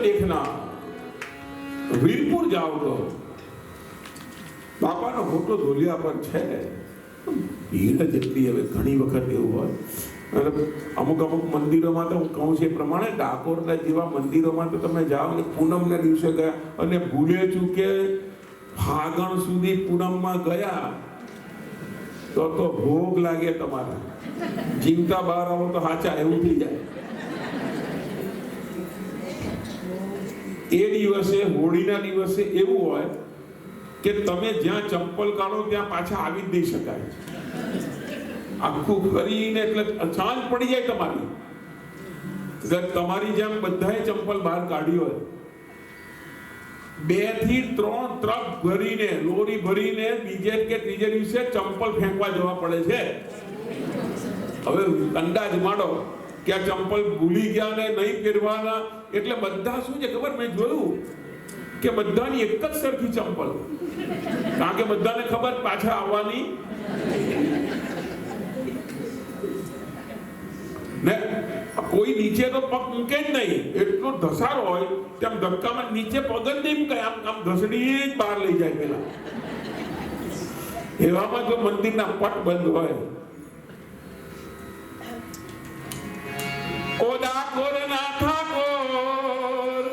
देखना। વીરપુર જાઓ તો બાપાનો ફોટો ધોલિયા પર છે, ભીડ જેટલી હવે ઘણી વખત એવું હોય. અને અમુક મંદિરોમાં તો હું કહું છું એ પ્રમાણે ડાકોરના જેવા મંદિરોમાં તો તમે જાઓ ને પૂનમના દિવસે ગયા અને ભૂલે ચૂકે ફાગણ સુધી પૂનમમાં ગયા તો ભોગ લાગે તમારા, જીવતા બહાર આવો તો હાચા એવું થઈ જાય. એ દિવસે હોળીના દિવસે એવું હોય કે તમે જ્યાં ચંપલ કાઢો ત્યાં પાછા આવી જ નહીં શકાય. આખું કરીને એટલે સાંજ પડી જાય તમારી. તમારી જેમ બધાએ ચંપલ બહાર કાઢી હોય, 2 થી 3 ટ્રક ભરીને લોરી ભરીને બીજે કે ત્રીજે દિવસે ચંપલ ફેંકવા જવા પડે છે. હવે અંદાજ માંડો કે આ ચંપલ ભૂલી ગયા ને નહીં પહેરવાના, એટલે બધા શું છે ખબર, મેં જોયું કે બધાની એક જ સરખી ચંપલ, કારણ કે બધાને ખબર પાછા આવવાની ને કોઈ નીચે તો પગ મૂકે જ નહીં, એટલો ધસારો હોય તેમ ધક્કામાં નીચે પગ જ નહીં મૂકે, આમ ઘસડી જ બહાર લઈ જાય પેલા. એવામાં જો મંદિરના પટ બંધ હોય, ઓ ડાકોર ના ઠાકોર,